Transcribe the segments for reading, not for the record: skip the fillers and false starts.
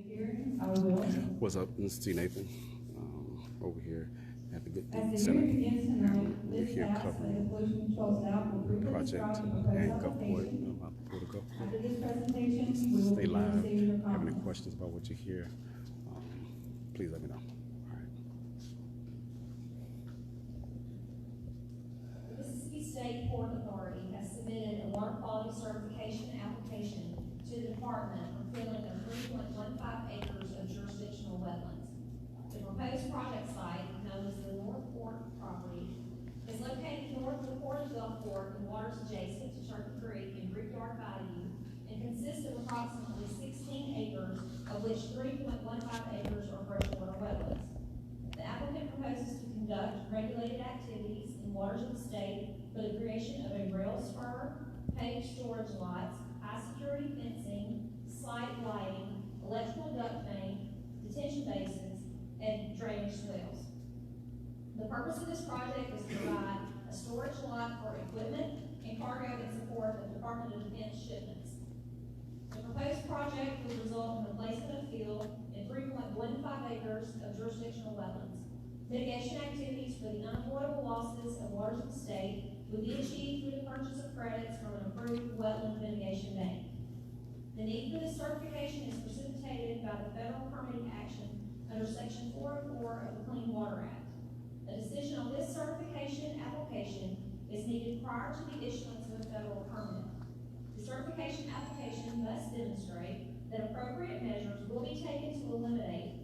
Hearing, I will. What's up? This is T. Nathan over here at the Good As Deed the Center. hearing begins tonight, We're this here task that the covering pollution control staff will briefly project describe the proposed and Gulfport, application. about the Port of Gulfport. After this presentation, we will Stay begin live. receiving your Have any comments. questions about what you hear? Please let me know. All right. The Mississippi State Port Authority has submitted a water quality certification application to the department for filling of 3.15 acres of jurisdictional wetlands. The proposed project site, known as the North Port property, is located north of the Port of Gulfport and waters adjacent to Turkey Creek and Brickyard Bayou, and consists of approximately 16 acres, of which 3.15 acres are freshwater wetlands. The applicant proposes to conduct regulated activities in waters of the state for the creation of a rail spur, paved storage lots, high security fencing, site lighting, electrical duct bank, detention basins, and drainage swales. The purpose of this project is to provide a storage lot for equipment and cargo in support of Department of Defense shipments. The proposed project will result in the placement of field in 3.15 acres of jurisdictional wetlands. Mitigation activities for the unavoidable losses of waters of the state will be achieved through the purchase of credits from an approved wetland mitigation bank. The need for this certification is precipitated by the federal permitting action under Section 404 of the Clean Water Act. A decision on this certification application is needed prior to the issuance of a federal permit. The certification application must demonstrate that appropriate measures will be taken to eliminate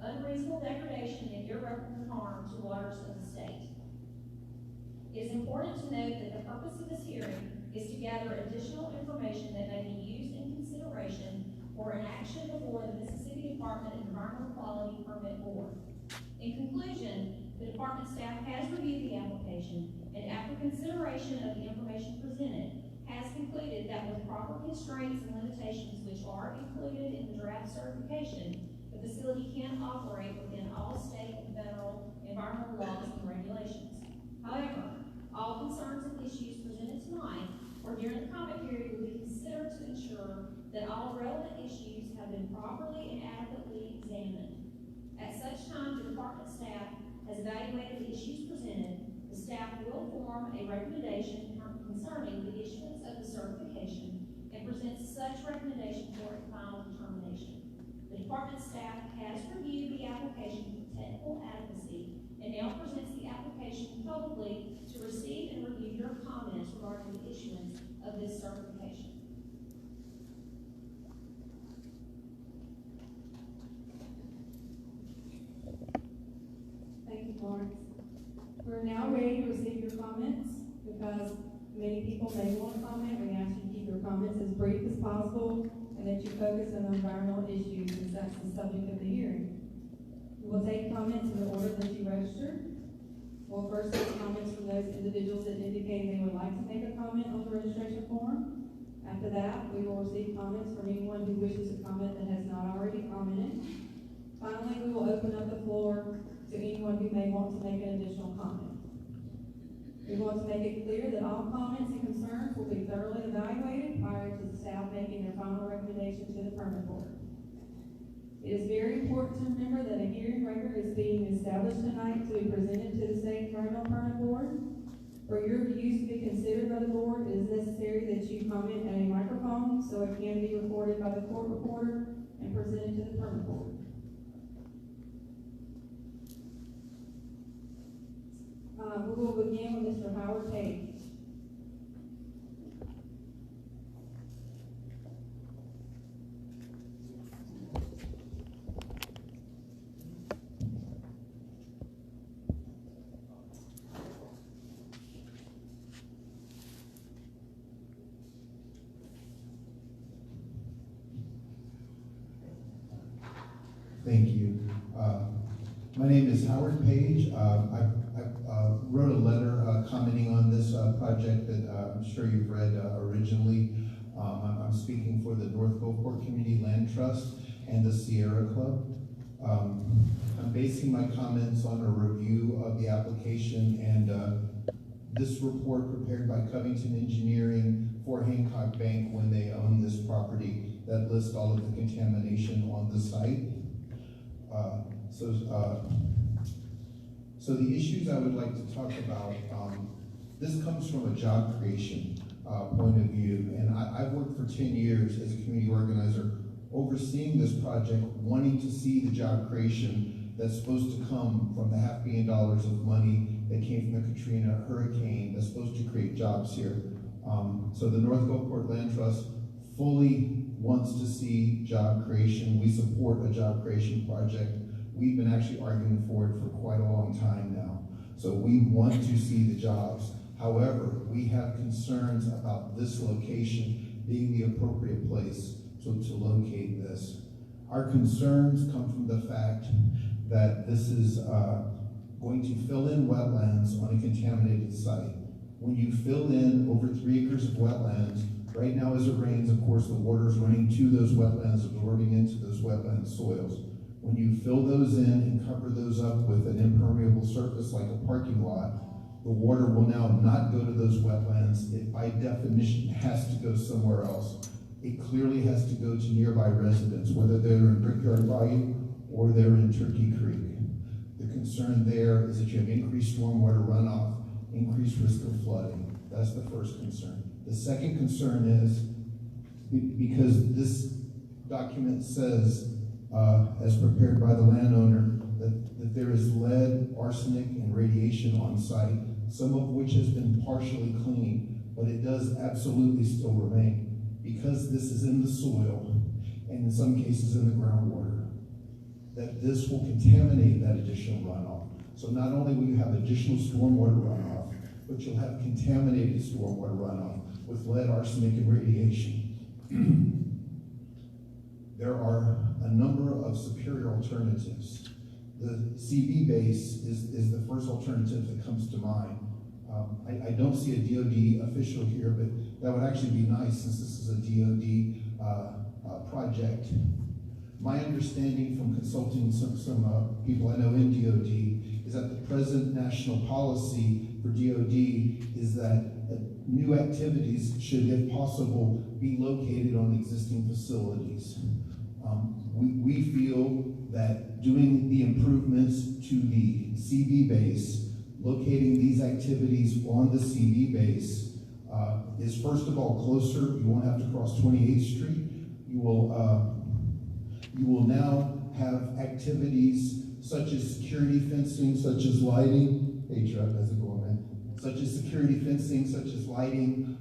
unreasonable degradation and irreparable harm to waters of the state. It is important to note that the purpose of this hearing is to gather additional information that may be used in consideration for an action before the Mississippi Department of Environmental Quality Permit Board. In conclusion, the department staff has reviewed the application and after consideration of the information presented, has concluded that with proper constraints and limitations which are included in the draft certification, the facility can operate within all state and federal environmental laws and regulations. However, all concerns and issues presented tonight or during the comment period will be considered to ensure that all relevant issues have been properly and adequately examined. At such time, the department staff has evaluated the issues presented. The staff will form a recommendation concerning the issuance of the certification and present such recommendation for a final determination. The department staff has reviewed the application for technical adequacy and now presents the application publicly to receive and review your comments regarding the issuance of this certification. Thank you, Florence. We're now ready to receive your comments. Because many people may want to comment, we ask you to keep your comments as brief as possible and that you focus on environmental issues since that's the subject of the hearing. We will take comments in the order that you registered. We'll first take comments from those individuals that indicate they would like to make a comment on the registration form. After that, we will receive comments from anyone who wishes to comment that has not already commented. Finally, we will open up the floor to anyone who may want to make an additional comment. We want to make it clear that all comments and concerns will be thoroughly evaluated prior to the staff making their final recommendation to the permit board. It is very important to remember that a hearing record is being established tonight to be presented to the State Environmental Permit Board. For your views to be considered by the board, it is necessary that you comment at a microphone so it can be recorded by the court reporter and presented to the permit board. We will begin with Mr. Howard Page. Thank you. My name is Howard Page. I wrote a letter commenting on this project that I'm sure you've read originally. I'm speaking for the North Gulfport Community Land Trust and the Sierra Club. I'm basing my comments on a review of the application and this report prepared by Covington Engineering for Hancock Bank when they owned this property that list all of the contamination on the site. So the issues I would like to talk about, this comes from a job creation point of view, and I've worked for 10 years as a community organizer overseeing this project, wanting to see the job creation that's supposed to come from the $500 million of money that came from the Katrina hurricane that's supposed to create jobs here. So the North Gulfport Land Trust fully wants to see job creation. We support a job creation project. We've been actually arguing for it for quite a long time now. So we want to see the jobs. However, we have concerns about this location being the appropriate place to locate this. Our concerns come from the fact that this is going to fill in wetlands on a contaminated site. When you fill in over 3 acres of wetlands, right now as it rains, of course, the water is running to those wetlands, absorbing into those wetland soils. When you fill those in and cover those up with an impermeable surface like a parking lot, the water will now not go to those wetlands. It, by definition, has to go somewhere else. It clearly has to go to nearby residents, whether they're in Brickyard Bayou or they're in Turkey Creek. The concern there is that you have increased stormwater runoff, increased risk of flooding. That's the first concern. The second concern is, because this document says, as prepared by the landowner, that there is lead, arsenic, and radiation on site, some of which has been partially cleaned, but it does absolutely still remain. Because this is in the soil, and in some cases in the groundwater, that this will contaminate that additional runoff. So not only will you have additional stormwater runoff, but you'll have contaminated stormwater runoff with lead, arsenic, and radiation. There are a number of superior alternatives. The CB base is the first alternative that comes to mind. I don't see a DOD official here, but that would actually be nice since this is a DOD project. My understanding from consulting some people I know in DOD is that the present national policy for DOD is that new activities should, if possible, be located on existing facilities. We feel that doing the improvements to the CB base, locating these activities on the CB base, is first of all closer. You won't have to cross 28th Street. You will now have activities such as security fencing, such as lighting. Hey Chuck, how's it going, man? Such as security fencing, such as lighting,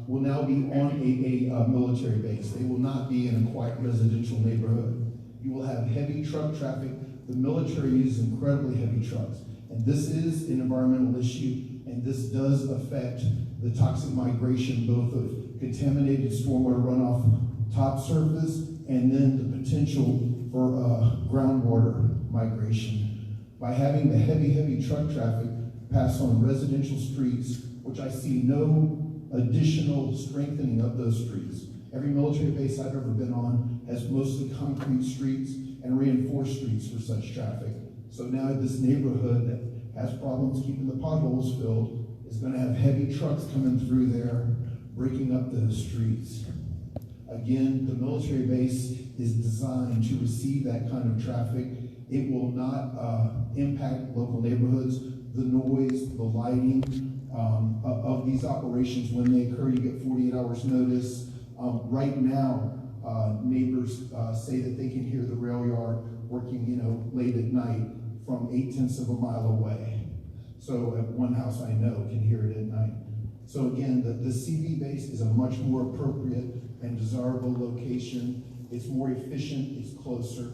will now be on a military base. They will not be in a quiet residential neighborhood. You will have heavy truck traffic. The military uses incredibly heavy trucks. And this is an environmental issue, and this does affect the toxic migration, both of contaminated stormwater runoff top surface, and then the potential for groundwater migration. By having the heavy truck traffic pass on residential streets, which I see no additional strengthening of those streets. Every military base I've ever been on has mostly concrete streets and reinforced streets for such traffic. So now this neighborhood that has problems keeping the potholes filled is going to have heavy trucks coming through there, breaking up the streets. Again, the military base is designed to receive that kind of traffic. It will not impact local neighborhoods. The noise, the lighting of these operations, when they occur, you get 48 hours notice. Right now, neighbors say that they can hear the rail yard working, late at night from 0.8 miles away. So at one house I know can hear it at night. So again, the CV base is a much more appropriate and desirable location. It's more efficient, it's closer.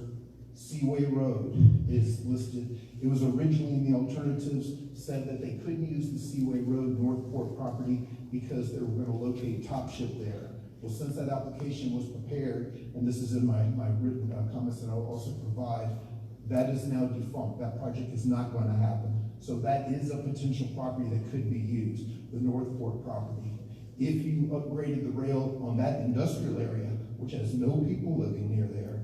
Seaway Road is listed. It was originally in the alternatives said that they couldn't use the Seaway Road Northport property because they were going to locate Top Ship there. Well, since that application was prepared, and this is in my written comments that I'll also provide, that is now defunct. That project is not going to happen. So that is a potential property that could be used, the Northport property. If you upgraded the rail on that industrial area, which has no people living near there,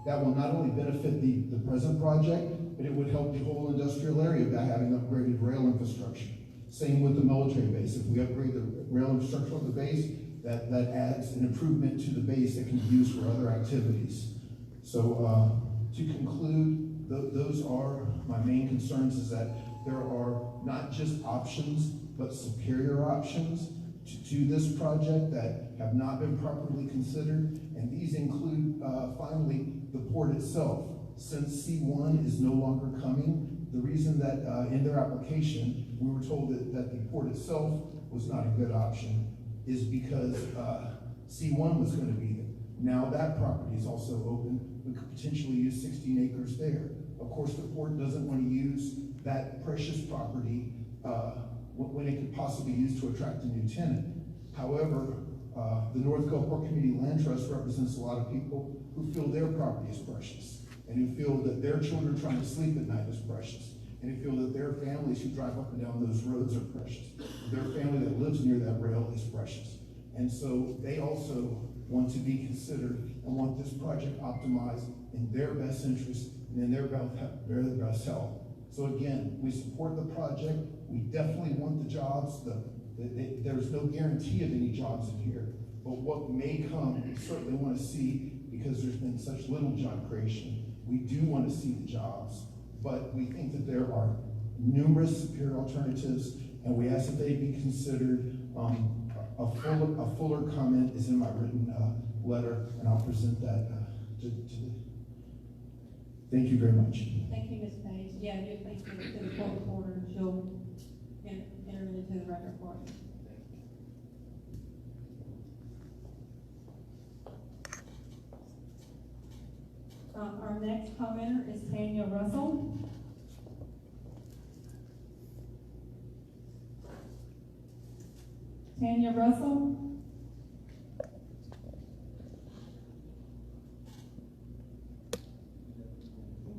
that will not only benefit the present project, but it would help the whole industrial area by having upgraded rail infrastructure. Same with the military base. If we upgrade the rail infrastructure on the base, that adds an improvement to the base that can be used for other activities. So to conclude, those are my main concerns, is that there are not just options, but superior options to this project that have not been properly considered. And these include, finally, the port itself. Since C1 is no longer coming, the reason that in their application, we were told that the port itself was not a good option is because C1 was going to be there. Now that property is also open. We could potentially use 16 acres there. Of course, the port doesn't want to use that precious property when it could possibly use to attract a new tenant. However, the North Gulf Port Community Land Trust represents a lot of people who feel their property is precious, and who feel that their children trying to sleep at night is precious, and who feel that their families who drive up and down those roads are precious. Their family that lives near that rail is precious. And so they also want to be considered and want this project optimized in their best interest and in their best health. So again, we support the project. We definitely want the jobs. There's no guarantee of any jobs in here, but what may come, we certainly want to see, because there's been such little job creation. We do want to see the jobs, but we think that there are numerous superior alternatives, and we ask that they be considered. A fuller comment is in my written letter, and I'll present that Thank you very much. Thank you, Ms. Page. Yeah, you please give it to the court reporter, and she'll enter it into the record for you. Our next commenter is Tanya Russell. Tanya Russell.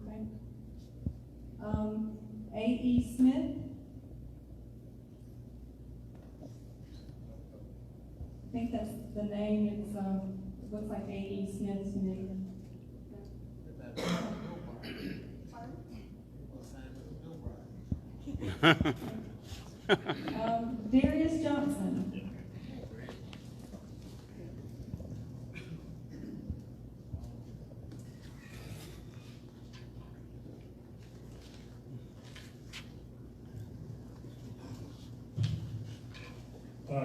Okay. A.E. Smith. I think that's the name. It's it looks like A.E. Smith to me. Darius Johnson.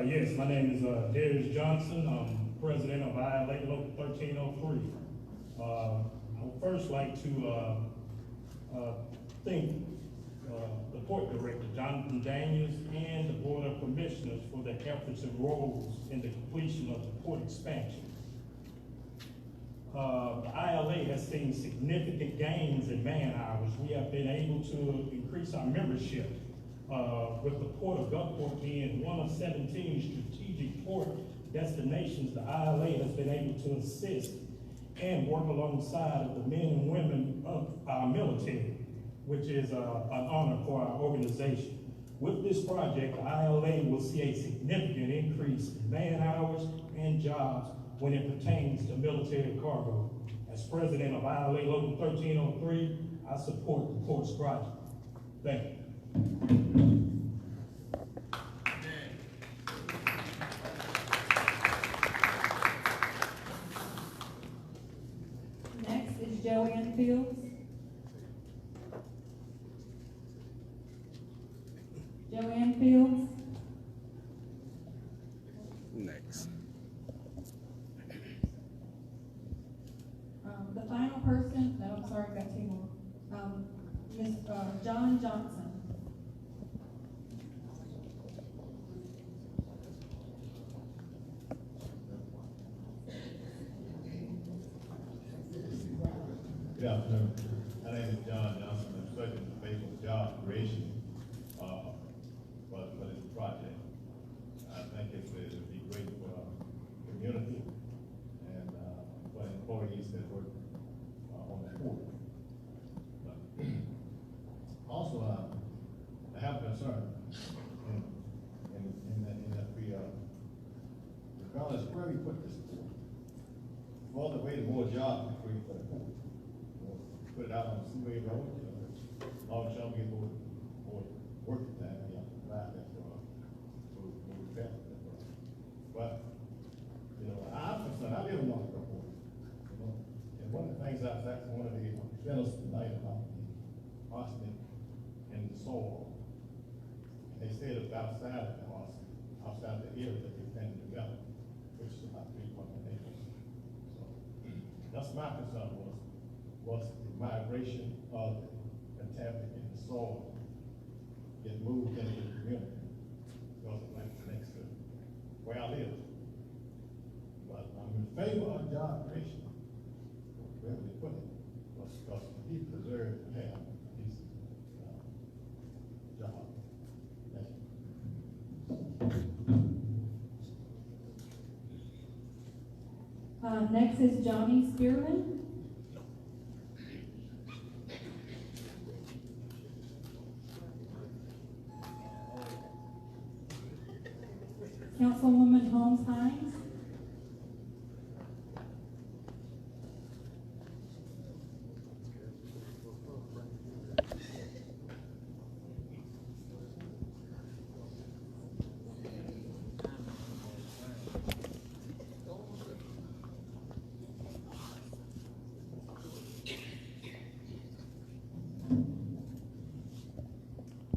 Yes, my name is Darius Johnson. I'm president of ILA Local 1303. I would first like to thank the port director, Jonathan Daniels, and the board of commissioners for their efforts and roles in the completion of the port expansion. The ILA has seen significant gains in man hours. We have been able to increase our membership with the Port of Gulfport being one of 17 strategic port destinations. The ILA has been able to assist and work alongside of the men and women of our military, which is an honor for our organization. With this project, the ILA will see a significant increase in man hours and jobs when it pertains to military cargo. As president of ILA Local 1303, I support the port's project. Thank you. Next is Joanne Fields. Joanne Fields. Next. The final person, no, I'm sorry, I've got two more. John Johnson. Good afternoon. My name is John Johnson. I'm searching for faithful job creation for this project. I think it would be great for our community and for employees that work on the port. Also, I have a concern in that we, regardless where we put this port, more the way to more jobs we create for the port. Put it out on the Seaway Road, long term we get more work time, we have to drive that for faster. But things I was asking one of the fellows tonight about the arsenic in the soil. They said it was outside of the arsenic, outside the area that they plan to develop, which is about 3.1 acres. So that's my concern was the migration of the contaminant in the soil get moved into the community. Because it like next to where I live. But I'm in favor of job creation, wherever they put it, because people deserve to have a decent job. Thank you. Next is Johnny Spearman. Councilwoman Holmes Hines.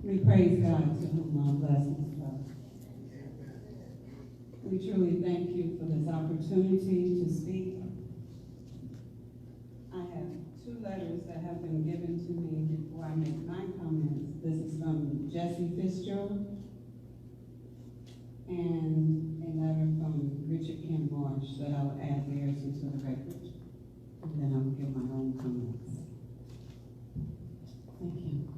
We praise God to whom all blessings flow. We truly thank you for this opportunity to speak. I have 2 letters that have been given to me before I make my comments. This is from Jesse Fitzgerald and a letter from Richard Kim Marsh that I will add theirs into the record. And then I will give my own comments. Thank you.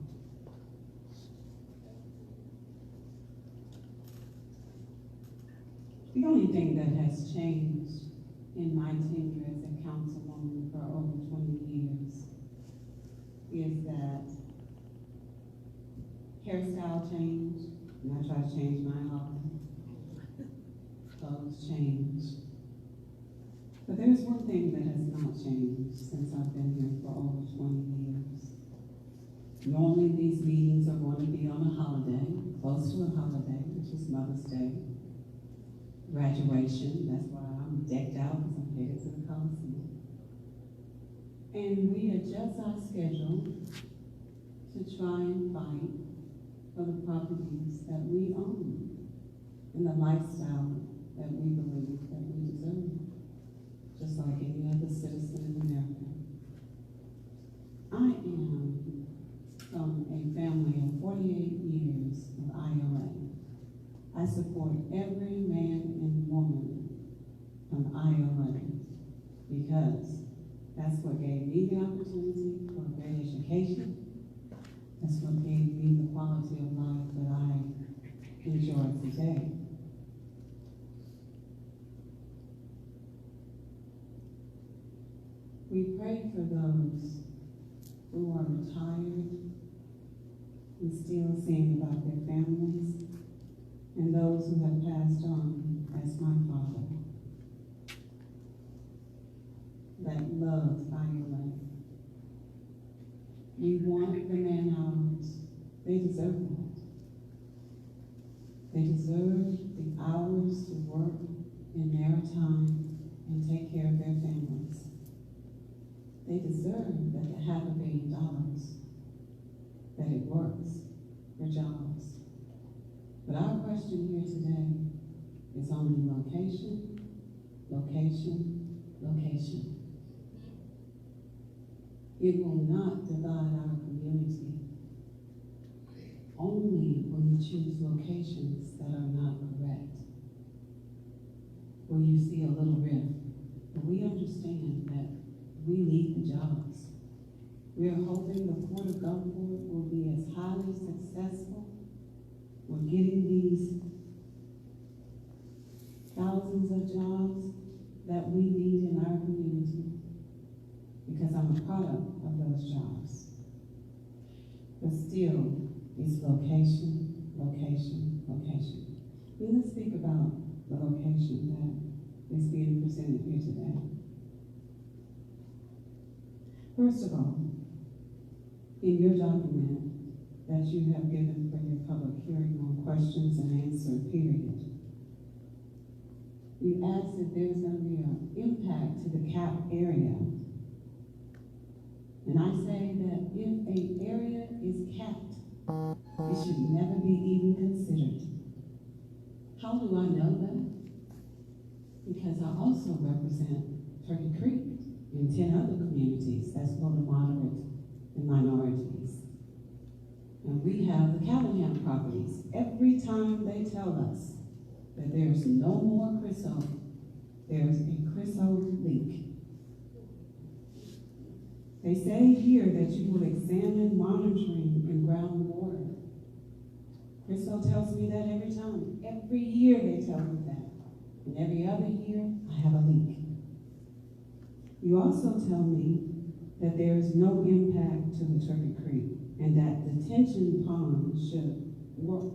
The only thing that has changed in my tenure as a councilwoman for over 20 years is that hairstyle changed, and I try to change mine often. Clothes changed. But there's one thing that has not changed since I've been here for over 20 years. Normally these meetings are going to be on a holiday, close to a holiday, which is Mother's Day. Graduation, that's why I'm decked out because I'm headed to the Coliseum. And we adjust our schedule to try and fight for the properties that we own and the lifestyle that we believe that we deserve, just like any other citizen in America. I am from a family of 48 years of IOA. I support every man and woman from IOA because that's what gave me the opportunity for a great education. That's what gave me the quality of life that I enjoy today. We pray for those who are retired and still seeing about their families, and those who have passed on, as my father, that loved IOA. We want the man hours. They deserve that. They deserve the hours to work in their time and take care of their families. They deserve that the $500 million that it works for jobs. But our question here today is only location, location, location. It will not divide our community. Only when you choose locations that are not correct will you see a little rift. But we understand that we need the jobs. We are hoping the Port of Gulfport will be as highly successful. We're getting these thousands of jobs that we need in our community because I'm a product of those jobs. But still, it's location, location, location. Let's speak about the location that is being presented here today. First of all, in your document that you have given for your public hearing on questions and answer period, you asked if there's going to be an impact to the cap area should never be even considered. How do I know that? Because I also represent Turkey Creek and 10 other communities that's for the moderate and minorities. And we have the Callahan properties. Every time they tell us that there's no more Criso, there's a Criso leak. They say here that you will examine monitoring in groundwater. Criso tells me that every time. Every year they tell me that. And every other year, I have a leak. You also tell me that there is no impact to the Turkey Creek and that detention ponds should work.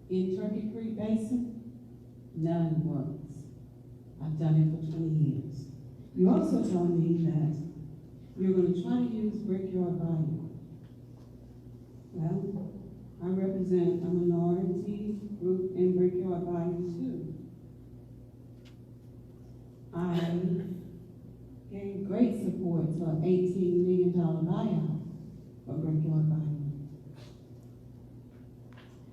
In Turkey Creek Basin, none works. I've done it for 20 years. You also tell me that you're going to try to use Brickyard Bayou. Well, I represent a minority group in Brickyard Bayou too. I gave great support to an $18 million buyout for Brickyard Bayou.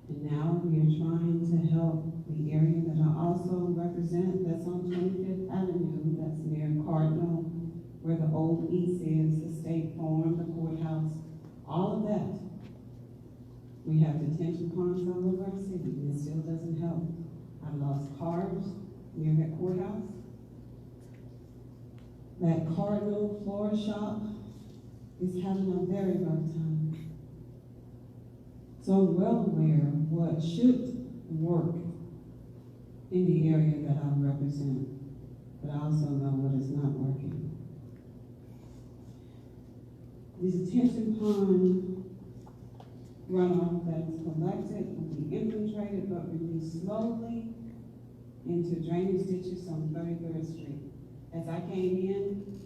And now we are trying to help the area that I also represent, that's on 25th Avenue, that's near Cardinal, where the old East is, the State Farm, the courthouse, all of that. We have detention ponds all over our city, and it still doesn't help. I lost cars near that courthouse. That Cardinal floor shop is having a very rough time. So I'm well aware of what should work in the area that I represent, but I also know what is not working. This detention pond runoff that is collected will be infiltrated but released slowly into drainage ditches on 33rd Street. As I came in,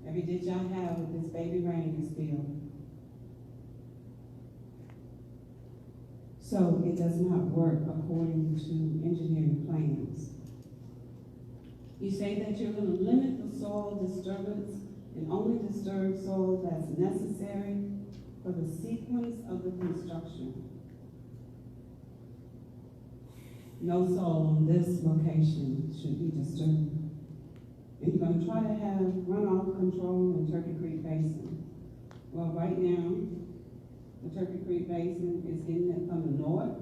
every ditch I have with this baby rain is filled. So it does not work according to engineering plans. You say that you're going to limit the soil disturbance and only disturb soil that's necessary for the sequence of the construction. No soil on this location should be disturbed. And you're going to try to have runoff control in Turkey Creek Basin. Well, right now, the Turkey Creek Basin is getting it from the north,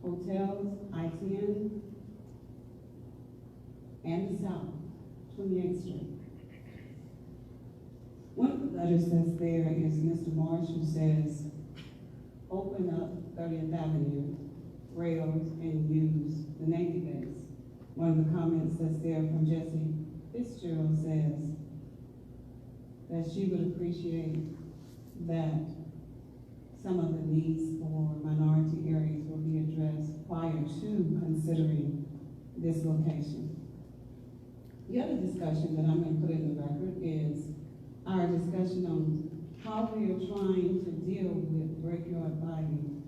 hotels, I-10, and the south, 28th Street. One of the letters that's there is Mr. Marsh, who says, open up 30th Avenue, rails, and use the Navy base. One of the comments that's there from Jessie Fitzgerald says that she would appreciate that some of the needs for minority areas will be addressed prior to considering this location. The other discussion that I'm going to put in the record is our discussion on how we are trying to deal with Brickyard Bayou,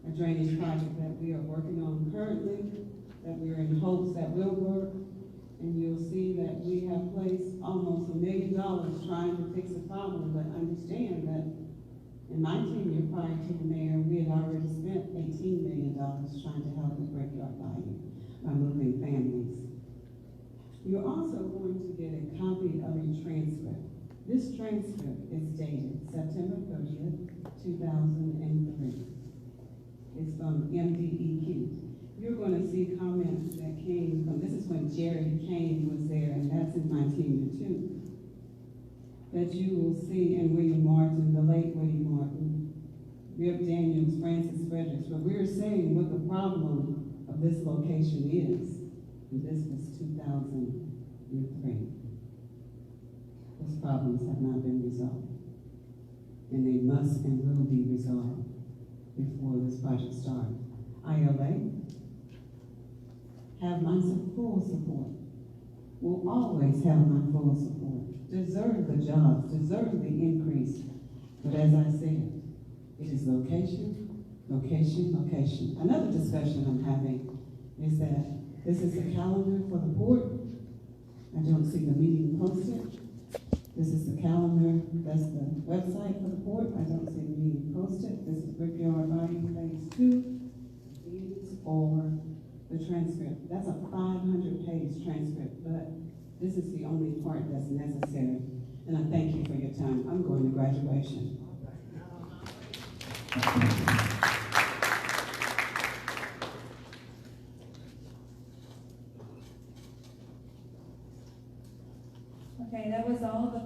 a drainage project that we are working on currently, that we are in hopes that will work. And you'll see that we have placed almost $1 million trying to fix the problem, but understand that in my tenure prior to the mayor, we had already spent $18 million trying to help with Brickyard Bayou by moving families. You're also going to get a copy of a transcript. This transcript is dated September 30th, 2003. It's from MDEQ. You're going to see comments that came from, this is when Jerry Kane was there, and that's in my tenure too, that you will see, and William Martin, the late William Martin, Rip Daniels, Francis Fredericks, where we were saying what the problem of this location is. And this was 2003. Those problems have not been resolved. And they must and will be resolved before this project starts. ILA, have my full support, will always have my full support, deserve the jobs, deserve the increase. But as I said, it is location, location, location. Another discussion I'm having is that this is a calendar for the board. I don't see the meeting posted. This is the calendar, that's the website for the port. I don't see the meeting posted. This is Brickyard Bayou Phase 2, these or the transcript. That's a 500-page transcript, but this is the only part that's necessary. And I thank you for your time. I'm going to graduation. Okay, that was all of the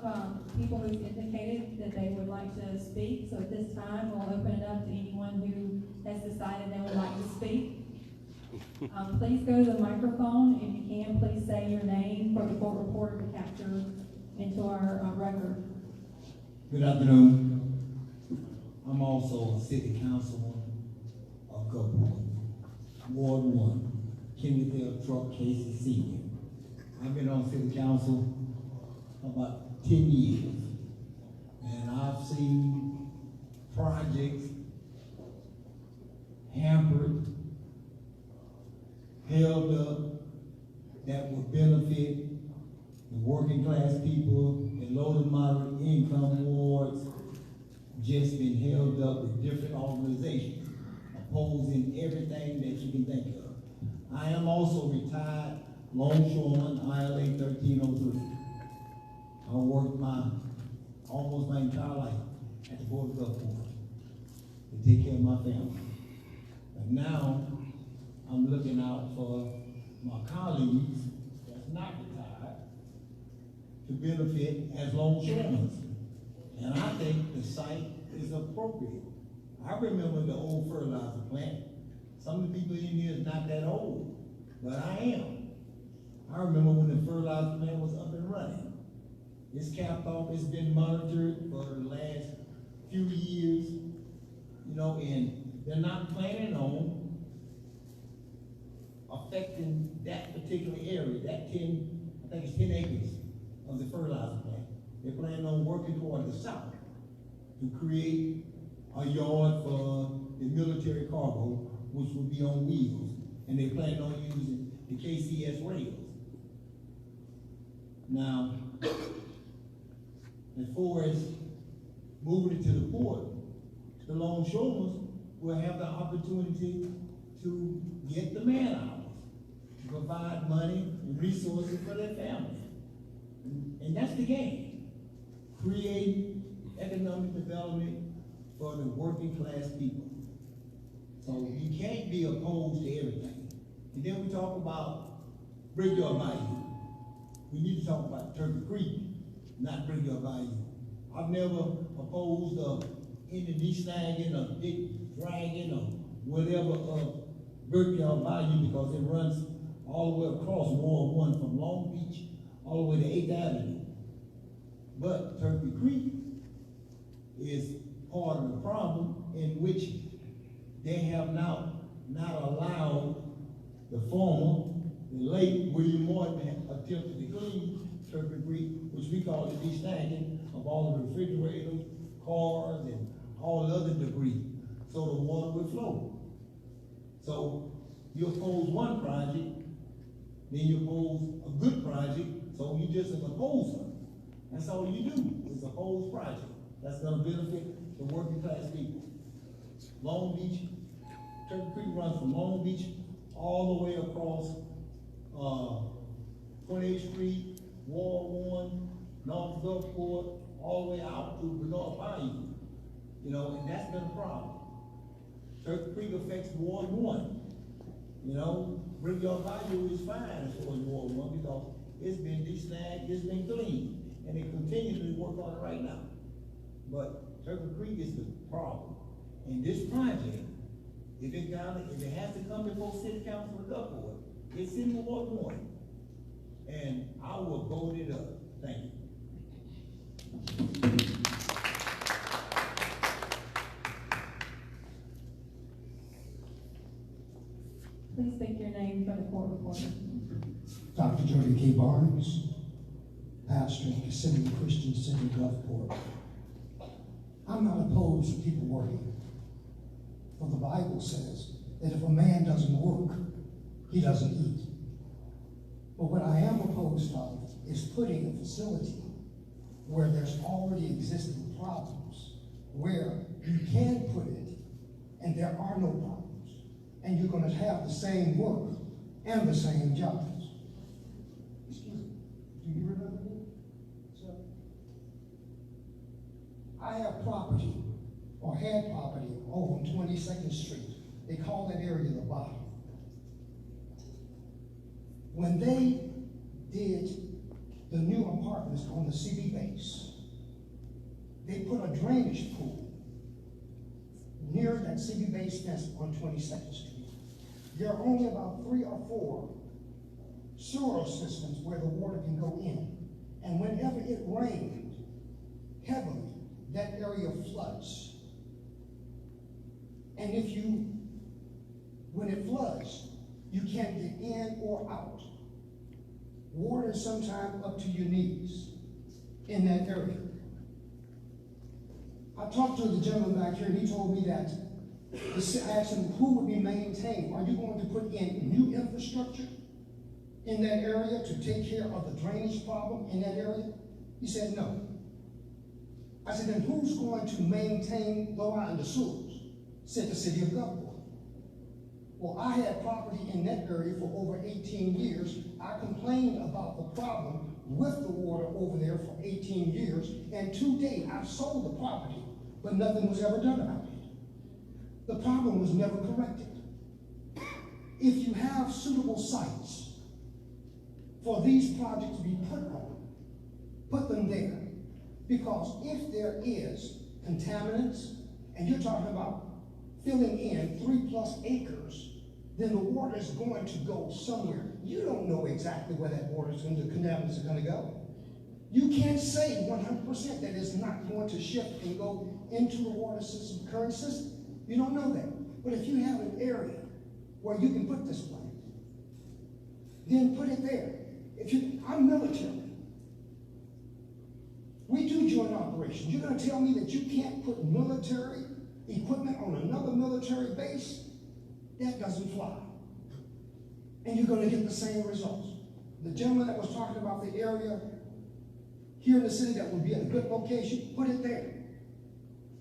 people who indicated that they would like to speak. So at this time, we'll open it up to anyone who has decided they would like to speak. Please go to the microphone. If you can, please say your name for the court reporter to capture into our record. Good afternoon. I'm also a city councilman of Gulfport, Ward 1, Kenneth L. Truck Casey Sr. I've been on city council about 10 years, and I've seen projects hampered, held up, that would benefit the working class people, the low to moderate income wards, just been held up with different organizations, opposing everything that you can think of. I am also retired longshoreman, ILA 1303. I worked almost my entire life at the Board of Gulfport to take care of my family. But now, I'm looking out for my colleagues that's not retired to benefit as longshoremen. And I think the site is appropriate. I remember the old fertilizer plant. Some of the people in here is not that old, but I am. I remember when the fertilizer plant was up and running. It's capped off, it's been monitored for the last few years, you know, and they're not planning on affecting that particular area, that 10, I think it's 10 acres of the fertilizer plant. They're planning on working toward the south to create a yard for the military cargo, which will be on wheels. And they're planning on using the KCS rails. Now, as far as moving it to the port, the longshoremen will have the opportunity to get the man hours, to provide money and resources for their families. And that's the game. Create economic development for the working class people. So you can't be opposed to everything. And then we talk about Brickyard Bayou. We need to talk about Turkey Creek, not Brickyard Bayou. I've never opposed any desnagging or dragging or whatever of Brickyard Bayou because it runs all the way across Ward 1 from Long Beach all the way to 8th Avenue. But Turkey Creek is part of the problem in which they have now not allowed the former, the late William Morton attempted to clean Turkey Creek, which we call the desnagging of all the refrigerators, cars, and all other debris, so the water would flow. So you oppose one project, then you oppose a good project, so you just an opposer. That's all you do, is oppose project. That's gonna benefit the working class people. Long Beach, Turkey Creek runs from Long Beach all the way across 28th Street, Ward 1, North Gulfport, all the way out to Bernard Bayou. You know, and that's been a problem. Turkey Creek affects Ward 1. You know, Brickyard Bayou is fine as far as Ward 1 because it's been desnagged, it's been cleaned, and they continue to work on it right now. But Turkey Creek is the problem. And this project, if it has to come before City Council of Gulfport, it's in Ward 1. And I will vote it up. Thank you. Please state your name for the court reporter. Dr. Jody K. Barnes, pastor at Kissimmee Christian Center, Gulfport. I'm not opposed to people working. For the Bible says that if a man doesn't work, he doesn't eat. But what I am opposed of is putting a facility where there's already existing problems, where you can put it and there are no problems, and you're gonna have the same work and the same jobs. Excuse me, do you remember me, sir? I have property, or had property, over on 22nd Street. They call that area the bottom. When they did the new apartments on the CB base, they put a drainage pool near that CB base fence on 22nd Street. There are only about 3 or 4 sewer systems where the water can go in. And whenever it rained heavily, that area floods. And when it floods, you can't get in or out. Water is sometimes up to your knees in that area. I talked to the gentleman back here, and he told me that, I asked him, who would be maintained? Are you going to put in new infrastructure in that area to take care of the drainage problem in that area? He said, no. I said, then who's going to maintain the line, the sewers? Said the city of Gulfport. Well, I had property in that area for over 18 years. I complained about the problem with the water over there for 18 years, and to date, I've sold the property, but nothing was ever done about it. The problem was never corrected. If you have suitable sites for these projects to be put on, put them there. Because if there is contaminants, and you're talking about filling in 3+ acres, then the water is going to go somewhere. You don't know exactly where that water is going to, the contaminants are going to go. You can't say 100% that it's not going to shift and go into the water system, current system. You don't know that. But if you have an area where you can put this plant, then put it there. I'm military. We do joint operations. You're going to tell me that you can't put military equipment on another military base? That doesn't fly. And you're going to get the same results. The gentleman that was talking about the area here in the city that would be a good location, put it there.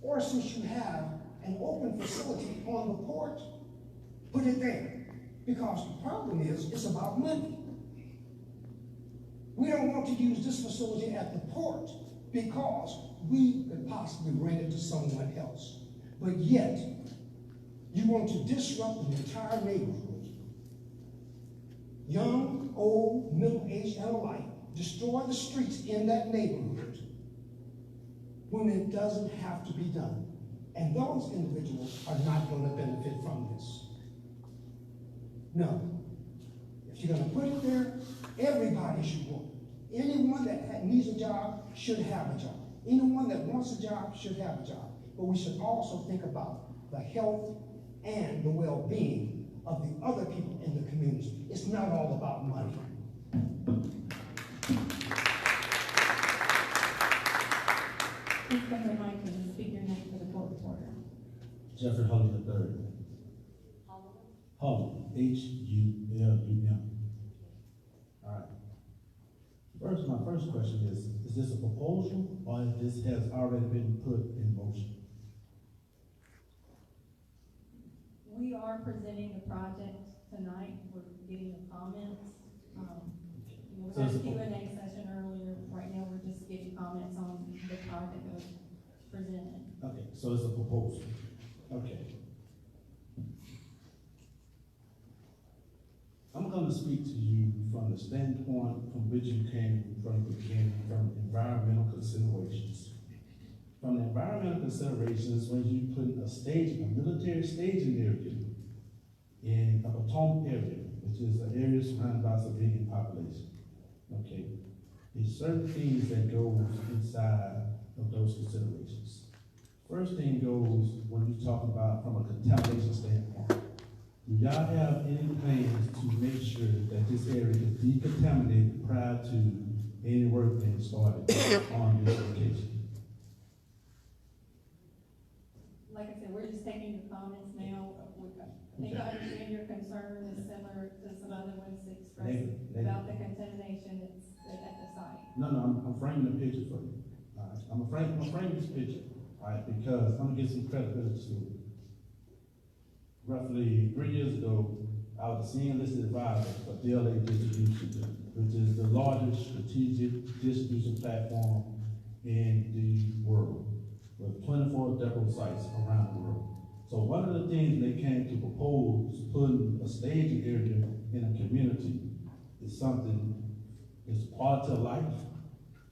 Or since you have an open facility on the port, put it there. Because the problem is, it's about money. We don't want to use this facility at the port because we could possibly rent it to someone else. But yet, you want to disrupt the entire neighborhood. Young, old, middle-aged, and alike, destroy the streets in that neighborhood when it doesn't have to be done. And those individuals are not going to benefit from this. No. If you're going to put it there, everybody should want it. Anyone that needs a job should have a job. Anyone that wants a job should have a job. But we should also think about the health and the well-being of the other people in the community. It's not all about money. Please come to the mic and speak your name for the court reporter. Jeffrey Hullum III. Hullum, H-U-L-U-M. All right. My first question is this a proposal or this has already been put in motion? We are presenting the project tonight. We're getting the comments. We So had it's a a Q&A session earlier. Right now, we're just getting comments on the project that was presented. Okay, so it's a proposal. Okay. I'm going to speak to you from the standpoint from which you came from the beginning, from environmental considerations. From the environmental considerations, when you put a military staging area in a Potomac area, which is an area surrounded by civilian population. Okay, there's certain things that go inside of those considerations. First thing goes when you talk about from a contamination standpoint. Do y'all have any plans to make sure that this area is decontaminated prior to any work being started on this location? Like I said, we're just taking your comments now. I think I understand your concern is similar to some other ones expressed about the contamination that's at the site. No, I'm framing the picture for you. I'm gonna frame this picture, all right, because I'm gonna get some credibility to it. Roughly 3 years ago, I was the senior listed advisor for DLA Distribution, which is the largest strategic distribution platform in the world, with 24 depot sites around the world. So one of the things they came to propose, putting a staging area in a community, is something, it's quality of life,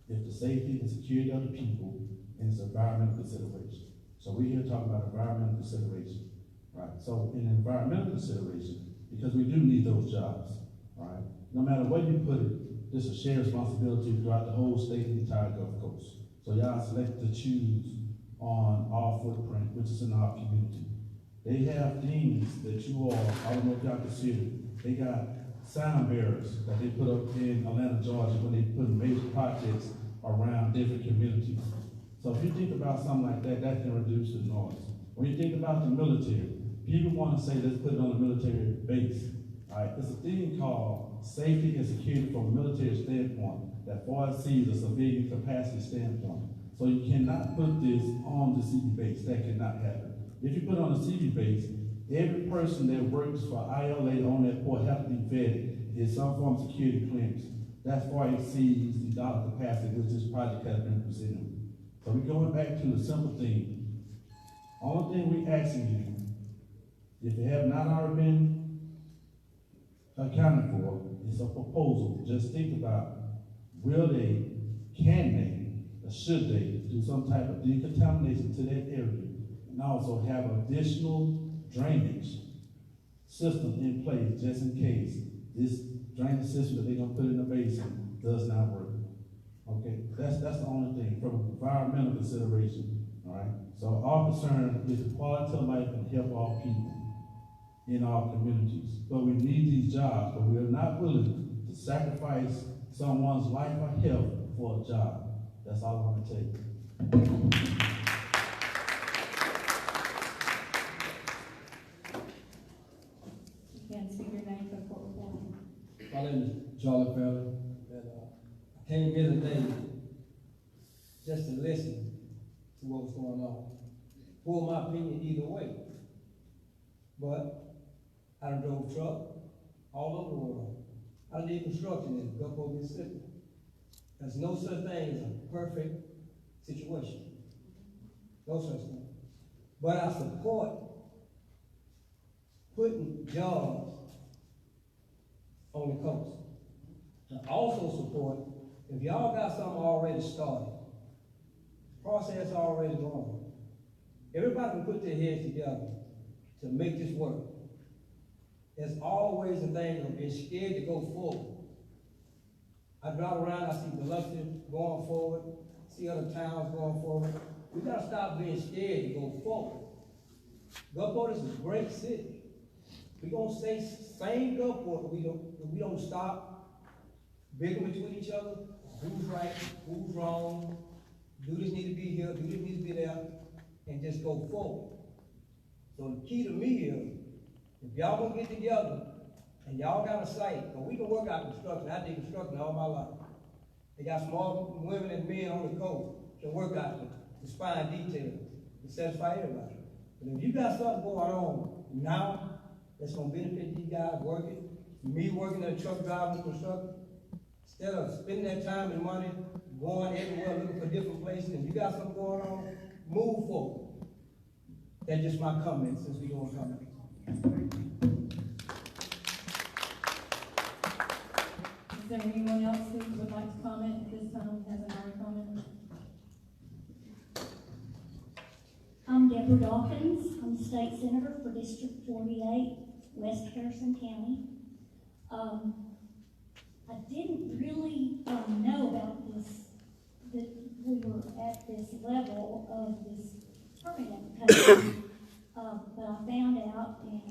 it's the safety and security of the people, and it's environmental consideration. So we're here talking about environmental consideration, right? So in environmental consideration, because we do need those jobs, right? No matter where you put it, this is a shared responsibility throughout the whole state and the entire Gulf Coast. So y'all selected to choose on our footprint, which is in our community. They have things that you all, I don't know if y'all can see it, they got sound barriers that they put up in Atlanta, Georgia, when they put major projects around different communities. So if you think about something like that, that can reduce the noise. When you think about the military, people want to say, let's put it on a military base. All right, there's a thing called safety and security from a military standpoint that far exceeds a civilian capacity standpoint. So you cannot put this on the CV base. That cannot happen. If you put it on the CV base, every person that works for ILA on that port has to be vetted in some form of security clearance. That far exceeds the dollar capacity which this project has been presented. So we're going back to the simple thing. Only thing we're asking you, if it have not already been accounted for, is a proposal. Just think about, will they, can they, or should they do some type of decontamination to that area, and also have additional drainage system in place just in case this drainage system that they're gonna put in the basin does not work. Okay, that's the only thing from an environmental consideration. All right. So our concern is the quality of life and help our people in our communities. But we need these jobs, but we are not willing to sacrifice someone's life or health for a job. That's all I want to tell you. Again, speak your name for the court reporter. My name is Charlie Fairley, and I came here today just to listen to what was going on. For my opinion either way. But I done drove truck all over the world. I did construction in Gulfport, Mississippi. There's no such thing as a perfect situation. No such thing. But I support putting jobs on the coast. I also support, if y'all got something already started, process already going, everybody can put their heads together to make this work. There's always a thing of being scared to go forward. I drive around, I see Biloxi going forward, see other towns going forward. We gotta stop being scared to go forward. Gulfport is a great city. We gonna stay same Gulfport, we don't stop bickering between each other. Who's right, who's wrong, do this need to be here, do this need to be there, and just go forward. So the key to me is, if y'all gonna get together and y'all got a site, but we can work out construction. I did construction all my life. They got small women and men on the coast to work out the spine details to satisfy everybody. But if you got something going on now that's gonna benefit you guys working, me working at a truck driving construction, instead of spending that time and money going everywhere looking for different places, and you got something going on, move forward. That's just my comment since we doing comments. Is there anyone else who would like to comment at this time, hasn't already commented? I'm Deborah Dawkins. I'm the state senator for District 48, West Harrison County. I didn't really know about this, that we were at this level of this permit application, but I found out and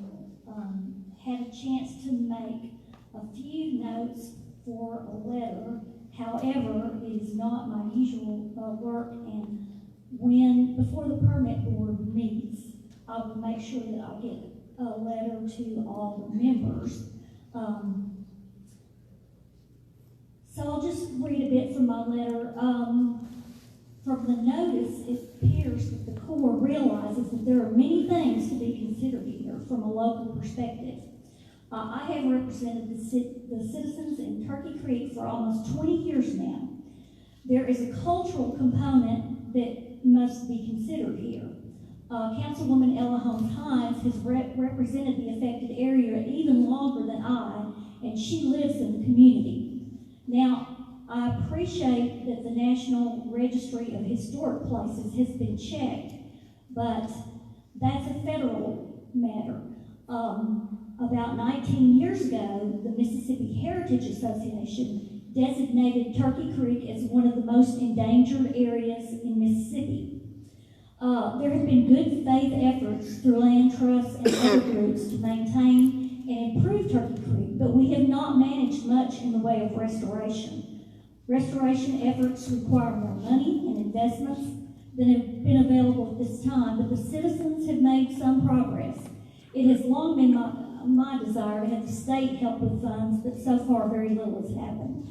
had a chance to make a few notes for a letter. However, it is not my usual work, and before the permit board meets, I will make sure that I get a letter to all the members. So I'll just read a bit from my letter. From the notice, it appears that the Corps realizes that there are many things to be considered here from a local perspective. I have represented the citizens in Turkey Creek for almost 20 years now. There is a cultural component that must be considered here. Councilwoman Ella Holmes-Hines has represented the affected area even longer than I, and she lives in the community. Now, I appreciate that the National Registry of Historic Places has been checked, but that's a federal matter. About 19 years ago, the Mississippi Heritage Association designated Turkey Creek as one of the most endangered areas in Mississippi. There have been good faith efforts through land trusts and other groups to maintain and improve Turkey Creek, but we have not managed much in the way of restoration. Restoration efforts require more money and investments than have been available at this time, but the citizens have made some progress. It has long been my desire to have the state help with funds, but so far very little has happened.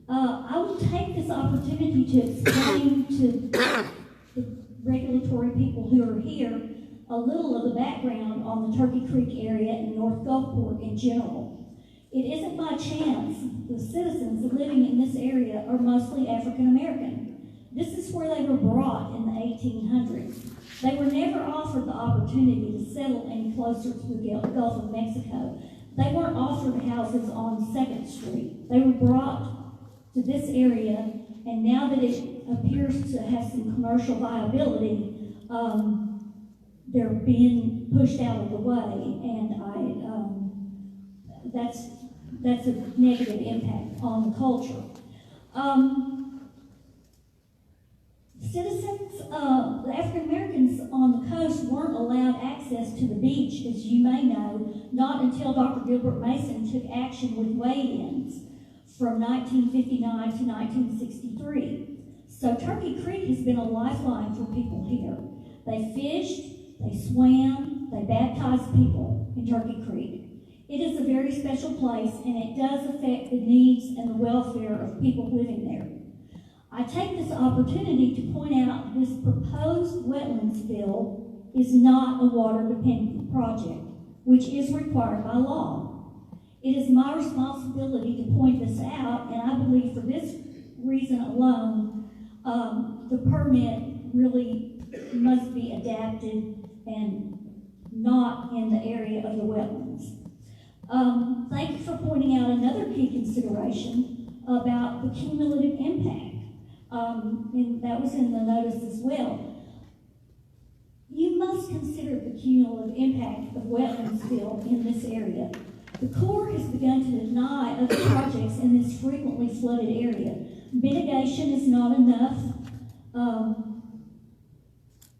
I will take this opportunity to explain to the regulatory people who are here a little of the background on the Turkey Creek area and North Gulfport in general. It isn't by chance the citizens living in this area are mostly African American. This is where they were brought in the 1800s. They were never offered the opportunity to settle any closer to the Gulf of Mexico. They weren't offered houses on 2nd Street. They were brought to this area, and now that it appears to have some commercial viability, they're being pushed out of the way, and that's a negative impact on the culture. Citizens, the African Americans on the coast weren't allowed access to the beach, as you may know, not until Dr. Gilbert Mason took action with wade-ins from 1959 to 1963. So Turkey Creek has been a lifeline for people here. They fished, they swam, they baptized people in Turkey Creek. It is a very special place, and it does affect the needs and the welfare of people living there. I take this opportunity to point out this proposed wetlands bill is not a water-dependent project, which is required by law. It is my responsibility to point this out, and I believe for this reason alone, the permit really must be adapted and not in the area of the wetlands. Thank you for pointing out another key consideration about the cumulative impact. And that was in the notice as well. You must consider the cumulative impact of wetlands bill in this area. The Corps has begun to deny other projects in this frequently flooded area. Mitigation is not enough.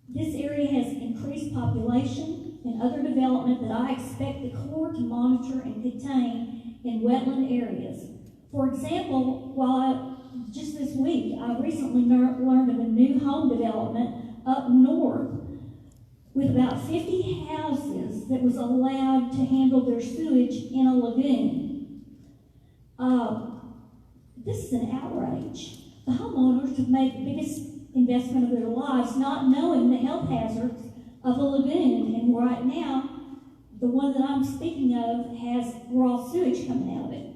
This area has increased population and other development that I expect the Corps to monitor and contain in wetland areas. For example, just this week, I recently learned of a new home development up north with about 50 houses that was allowed to handle their sewage in a lagoon. This is an outrage. The homeowners have made the biggest investment of their lives not knowing the health hazards of a lagoon, and right now, the one that I'm speaking of has raw sewage coming out of it.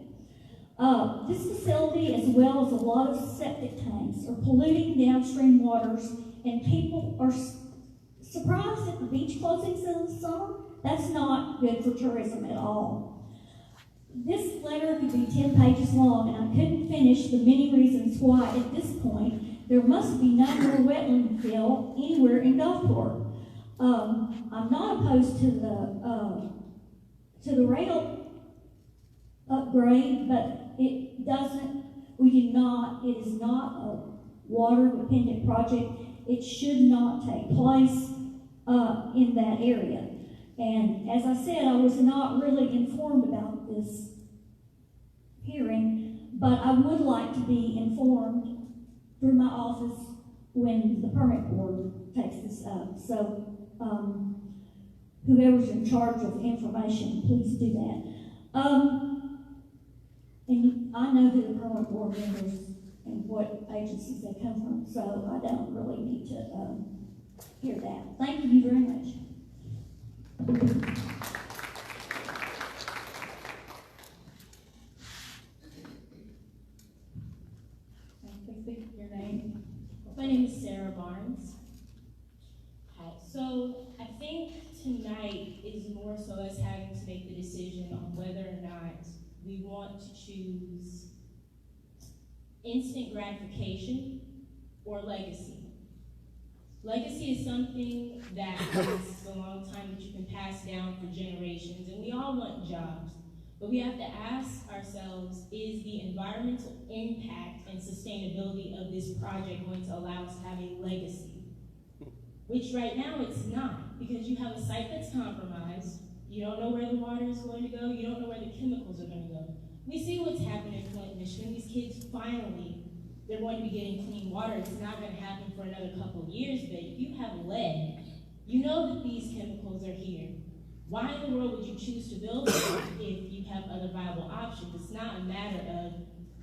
This facility, as well as a lot of septic tanks, are polluting downstream waters, and people are surprised at the beach closings in the summer. That's not good for tourism at all. This letter could be 10 pages long, and I couldn't finish the many reasons why, at this point, there must be no more wetland fill anywhere in Gulfport. I'm not opposed to the rail upgrade, but it is not a water-dependent project. It should not take place in that area. And as I said, I was not really informed about this hearing, but I would like to be informed through my office when the permit board takes this up. So whoever's in charge of information, please do that. And I know who the permit board members and what agencies they come from, so I don't really need to, hear that. Thank you very much. Please state your name. My name is Sarah Barnes. Hi. So I think tonight is more so us having to make the decision on whether or not we want to choose instant gratification or legacy. Legacy is something that is a long time that you can pass down for generations, and we all want jobs. But we have to ask ourselves, is the environmental impact and sustainability of this project going to allow us to have a legacy? Which right now it's not, because you have a site that's compromised, you don't know where the water is going to go, you don't know where the chemicals are going to go. We see what's happening in Flint, Michigan. These kids finally, they're going to be getting clean water. It's not going to happen for another couple of years, but if you have lead, you know that these chemicals are here. Why in the world would you choose to build it if you have other viable options? It's not a matter of,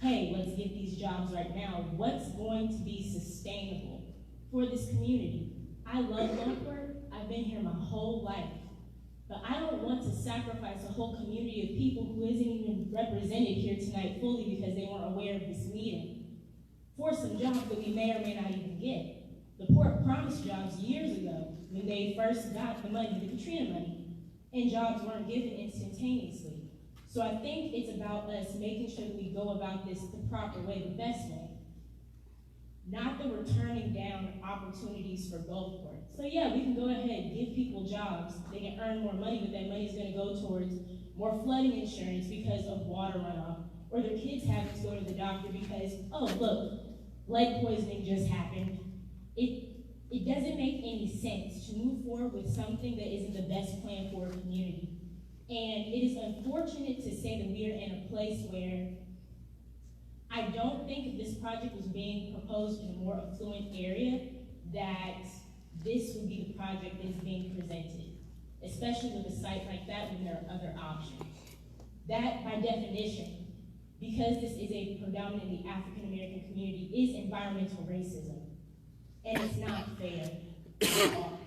hey, let's get these jobs right now. What's going to be sustainable for this community? I love Gulfport. I've been here my whole life. But I don't want to sacrifice a whole community of people who isn't even represented here tonight fully because they weren't aware of this meeting for some jobs that we may or may not even get. The port promised jobs years ago when they first got the money, the Katrina money, and jobs weren't given instantaneously. So I think it's about us making sure that we go about this the proper way, the best way. Not that we're turning down opportunities for Gulfport. So yeah, we can go ahead and give people jobs. They can earn more money, but that money is going to go towards more flooding insurance because of water runoff, or their kids having to go to the doctor because, oh look, lead poisoning just happened. It doesn't make any sense to move forward with something that isn't the best plan for a community. And it is unfortunate to say that we are in a place where I don't think if this project was being proposed in a more affluent area that this would be the project that is being presented, especially with a site like that when there are other options. That, by definition, because this is a predominantly African-American community, is environmental racism. And it's not fair at all.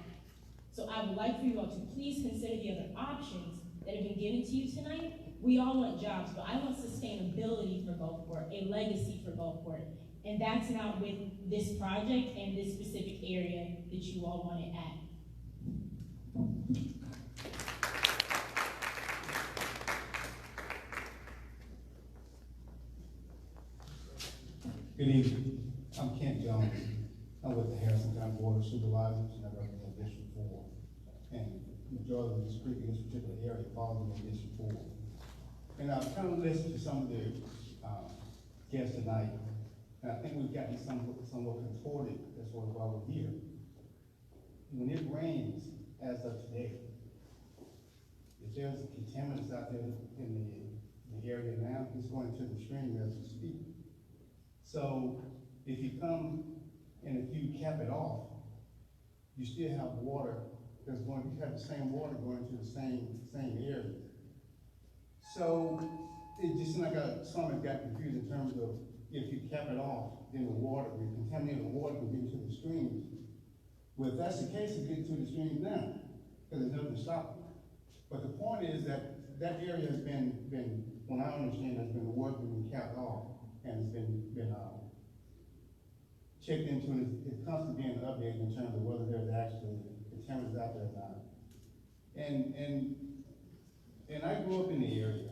So I would like for you all to please consider the other options that have been given to you tonight. We all want jobs, but I want sustainability for Gulfport, a legacy for Gulfport. And that's not with this project and this specific area that you all want it at. Good evening. I'm Kent Jones. I'm with the Harrison County Board of Supervisors, and I represent District 4. And the majority of this creek in this particular area falls in District 4. And I've kind of listened to some of the guests tonight, and I think we've gotten somewhat contorted as far as why we're here. When it rains, as of today, if there's contaminants out there in the area now, it's going to the stream as we speak. So if you come and if you cap it off, you still have water that's going, you have the same water going to the same area. So it just seemed like some got confused in terms of if you cap it off, then the water, the contaminated water will get into the streams. Well, if that's the case, it gets to the streams now, because there's nothing to stop it. But the point is that that area has been, when I understand, has been worked and capped off, and it's been checked into, and it's constantly being updated in terms of whether there's actually contaminants out there or not. And I grew up in the area,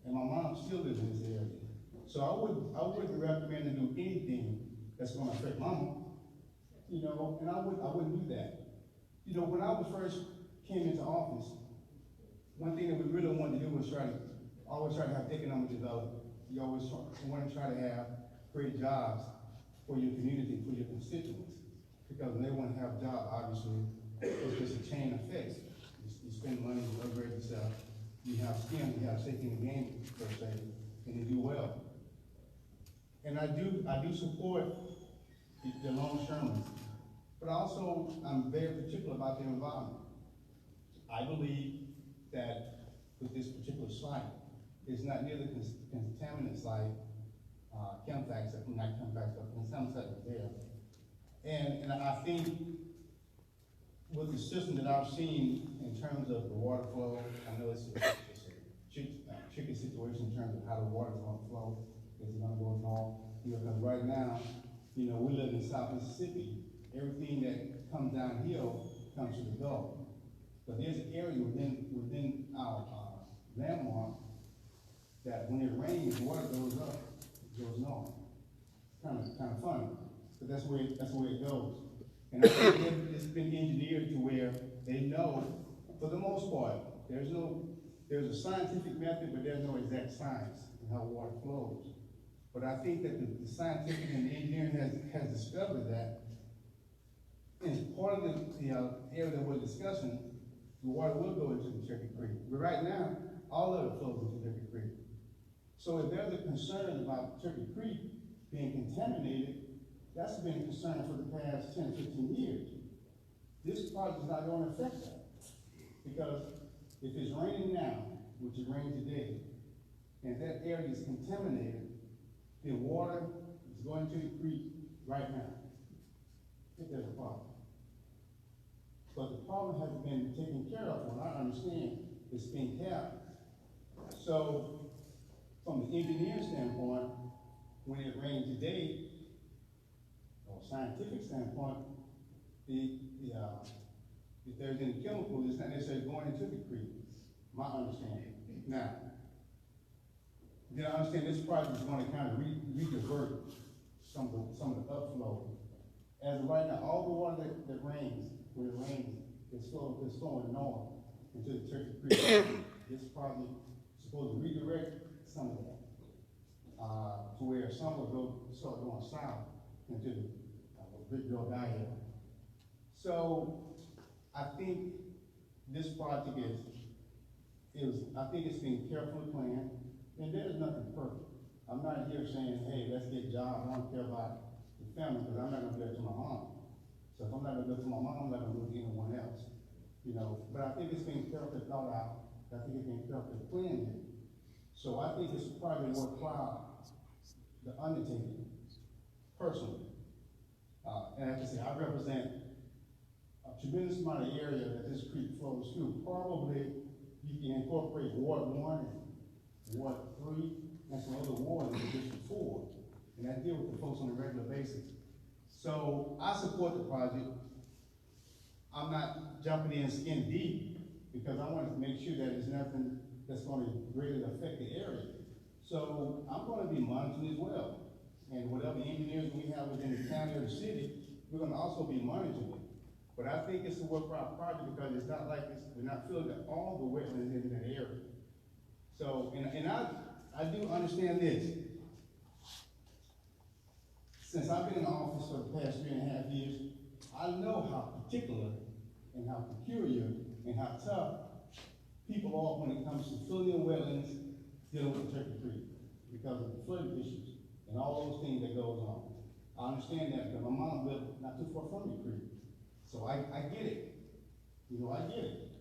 and my mom still lives in this area. So I wouldn't recommend to do anything that's going to affect mama, you know, and I wouldn't do that. You know, when I first came into office, one thing that we really wanted to do was always try to have economic development. You always want to try to create jobs for your community, for your constituents. Because when they want to have jobs, obviously, it's just a chain effect. You spend money, you upgrade yourself, you have skin, you have safety in the game, per se, and you do well. And I do support the longshoremen, but also I'm very particular about their environment. I believe that with this particular site, it's not near the contaminant site not Chemfax, but Consumption was there. And I think with the system that I've seen in terms of the water flow, I know it's a tricky situation in terms of how the water's gonna flow. Is it gonna go north? Because right now, we live in South Mississippi. Everything that comes downhill comes to the Gulf. But there's an area within our landmark that when it rains, water goes up, it goes north. Kind of funny, but that's where it goes. And I think it's been engineered to where they know, for the most part, there's a scientific method, but there's no exact science in how water flows. But I think that the scientific and the engineering has discovered that, and part of the area that we're discussing, the water will go into the Turkey Creek. But right now, all of it flows into Turkey Creek. So if there's a concern about Turkey Creek being contaminated, that's been a concern for the past 10, 15 years. This project is not going to affect that. Because if it's raining now, which it rained today, and that area is contaminated, the water is going to the creek right now. If there's a problem. But the problem has been taken care of, from what I understand, it's being kept. So, from the engineer standpoint, when it rained today, or scientific standpoint, if there's any chemicals, it's not necessarily going into the creek. My understanding. Now, then I understand this project is going to kind of redivert some of the upflow. As of right now, all the water that rains, when it rains, is flowing north into the Turkey Creek. This project is supposed to redirect some of that. To where some will start going south into the Brickville diet. So I think this project I think it's been carefully planned, and there's nothing perfect. I'm not here saying, hey, let's get jobs. I don't care about the family, because I'm not going to do that to my mom. So if I'm not going to do it to my mom, I'm not going to do it to anyone else. But I think it's been carefully thought out. I think it's been carefully planned. So I think it's probably worthwhile, the undertaking, personally. And as I say, I represent a tremendous amount of area that this creek flows through. Probably you can incorporate Ward 1 and Ward 3 and some other wards in District 4, and that deal with the folks on a regular basis. So I support the project. I'm not jumping in skin deep because I want to make sure that there's nothing that's going to greatly affect the area. So I'm going to be monitoring as well. And whatever engineers we have within the county or the city, we're going to also be monitoring it. But I think it's a worthwhile project because it's not like we're not filling all the wetlands in that area. So, and I do understand this. Since I've been in office for the past 3.5 years, I know how particular and how peculiar and how tough people are when it comes to filling in wetlands, dealing with the Turkey Creek because of the flooding issues and all those things that goes on. I understand that because my mom lived not too far from the creek. So I get it. I get it.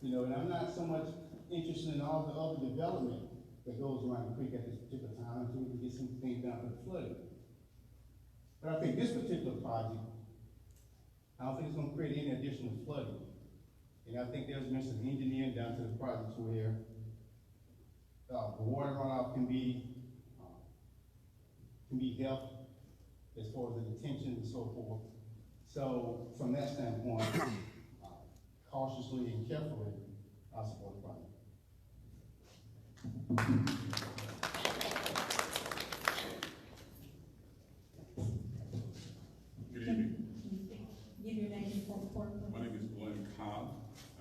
And I'm not so much interested in all the other development that goes around the creek at this particular time until we can get some things down for the flooding. But I think this particular project, I don't think it's going to create any additional flooding. And I think there's been some engineering down to the project where the water runoff can be helped as far as the detention and so forth. So from that standpoint, cautiously and carefully, I support the project. Good evening. Give your name for report. My name is Glenn Cobb.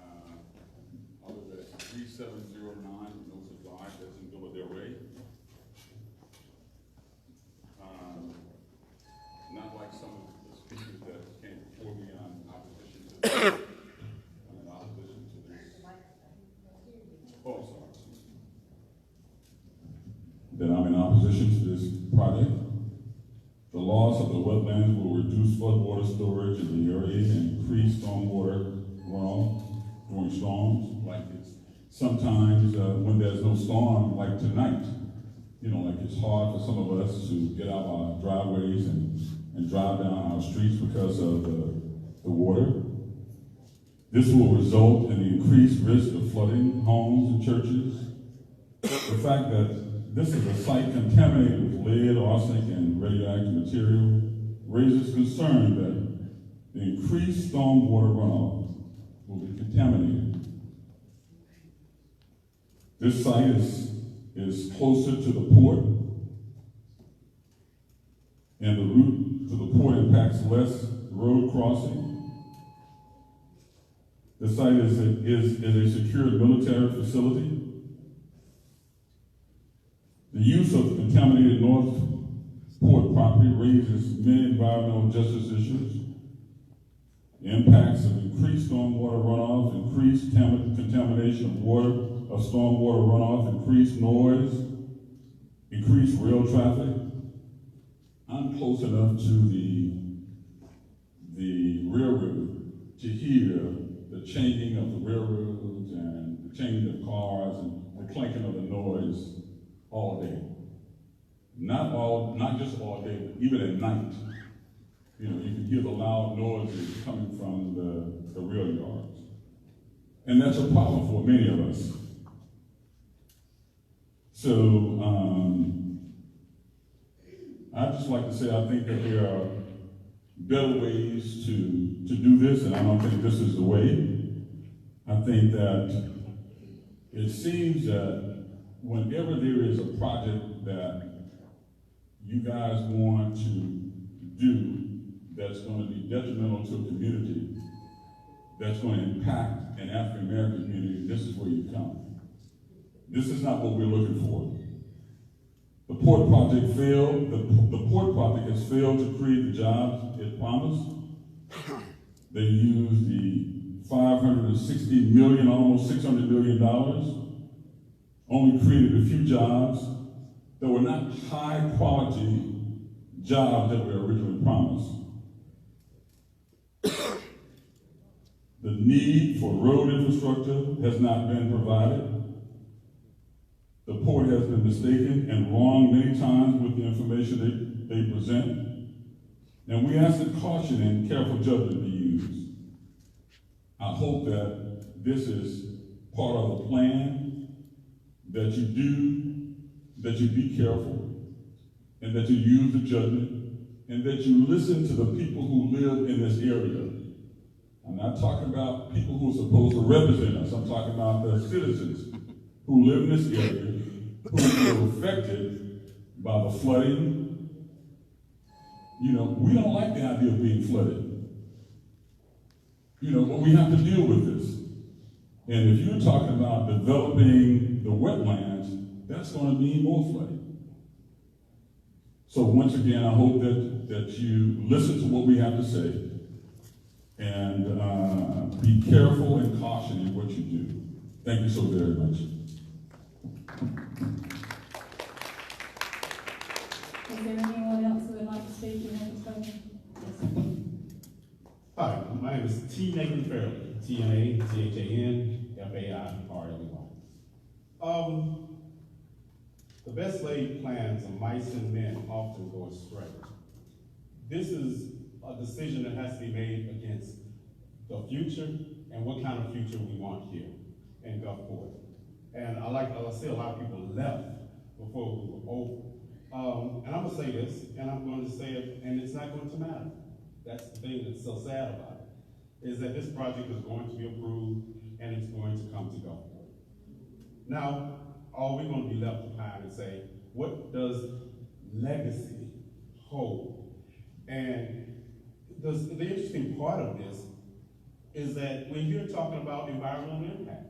I live at 3709 Mills Drive, that's in Villa Del Rey. Not like some of the speakers that came before me on opposition to this. Oh, sorry. That I'm in opposition to this project. The loss of the wetlands will reduce floodwater storage in the area and increase stormwater runoff during storms. Like it's sometimes when there's no storm, like tonight, You know, like it's hard for some of us to get out of our driveways and drive down our streets because of the water. This will result in the increased risk of flooding homes and churches. The fact that this is a site contaminated with lead, arsenic, and radioactive material raises concern that the increased stormwater runoff will be contaminated. This site is closer to the port, and the route to the port impacts less road crossing. The site is a secured military facility. The use of the contaminated North Port property raises many environmental justice issues. The impacts of increased stormwater runoff, increased contamination of water, of stormwater runoff, increased noise, increased rail traffic. I'm close enough to the railroad to hear the changing of the railroads and the changing of cars and the clanking of the noise all day. Not just all day, but even at night. You know, you can hear the loud noises coming from the rail yards. And that's a problem for many of us. So, I'd just like to say I think that there are better ways to do this, and I don't think this is the way. I think that it seems that whenever there is a project that you guys want to do that's going to be detrimental to a community, that's going to impact an African American community, this is where you come. This is not what we're looking for. The port project failed. The port project has failed to create the jobs it promised. They used the $560 million, almost $600 million, only created a few jobs that were not high quality jobs that were originally promised. The need for road infrastructure has not been provided. The port has been mistaken and wrong many times with the information they present. And we ask that caution and careful judgment be used. I hope that this is part of the plan, that you be careful, and that you use the judgment, and that you listen to the people who live in this area. I'm not talking about people who are supposed to represent us. I'm talking about the citizens who live in this area, who were affected by the flooding. You know, we don't like the idea of being flooded. You know, but we have to deal with this. And if you're talking about developing the wetlands, that's going to mean more flooding. So once again, I hope that you listen to what we have to say and be careful and cautious in what you do. Thank you so very much. Is there anyone else who would like to speak and have spoken? Yes, Hi, my name is T. Nathan Fairley, TNATHANFAIRLEY. The best laid plans of mice and men often go astray. This is a decision that has to be made against the future and what kind of future we want here in Gulfport. And I see a lot of people left before we were over. And I'm gonna say this, and I'm going to say it, and it's not going to matter. That's the thing that's so sad about it, is that this project is going to be approved and it's going to come to Gulfport. Now, are we going to be left behind and say, what does legacy hold? And the interesting part of this is that when you're talking about environmental impact,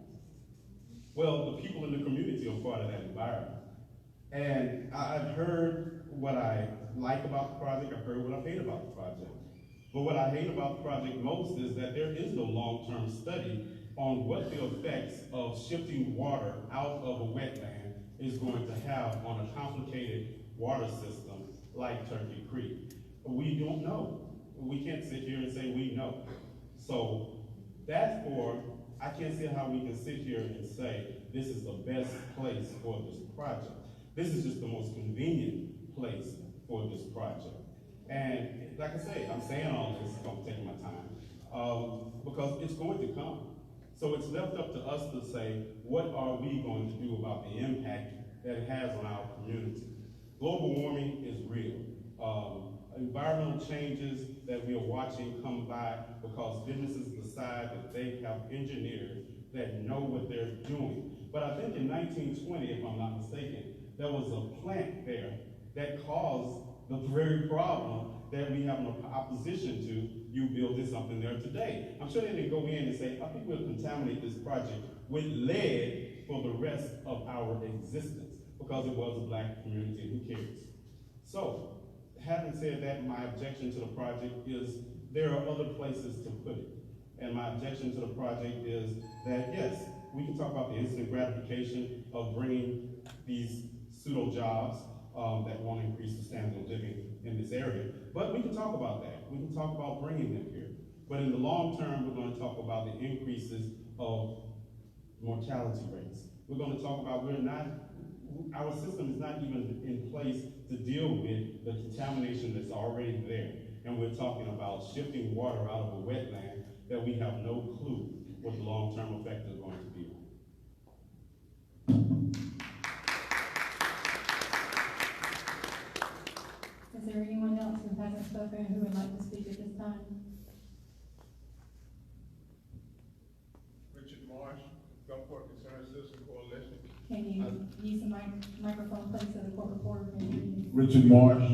well, the people in the community are part of that environment. And I've heard what I like about the project, I've heard what I hate about the project. But what I hate about the project most is that there is no long-term study on what the effects of shifting water out of a wetland is going to have on a complicated water system like Turkey Creek. We don't know. We can't sit here and say we know. So therefore, I can't see how we can sit here and say this is the best place for this project. This is just the most convenient place for this project. And like I say, I'm saying all this, I'm taking my time, because it's going to come. So it's left up to us to say, what are we going to do about the impact that it has on our community? Global warming is real. Environmental changes that we are watching come by because businesses decide that they have engineers that know what they're doing. But I think in 1920, if I'm not mistaken, there was a plant there that caused the very problem that we have an opposition to. You building something there today. I'm sure they didn't go in and say, I think we'll contaminate this project with lead for the rest of our existence, because it was a black community, and who cares? So, having said that, my objection to the project is there are other places to put it. And my objection to the project is that, yes, we can talk about the instant gratification of bringing these pseudo jobs that won't increase the standard of living in this area. But we can talk about that. We can talk about bringing them here. But in the long term, we're going to talk about the increases of mortality rates. We're going to talk about our system is not even in place to deal with the contamination that's already there. And we're talking about shifting water out of a wetland that we have no clue what the long-term effect is going to be. Is there anyone else who hasn't spoken who would like to speak at this time? Richard Marsh, Gulfport Concerned Citizen Coalition. Can you use the microphone, please, so the court reporter can hear you? Richard Marsh,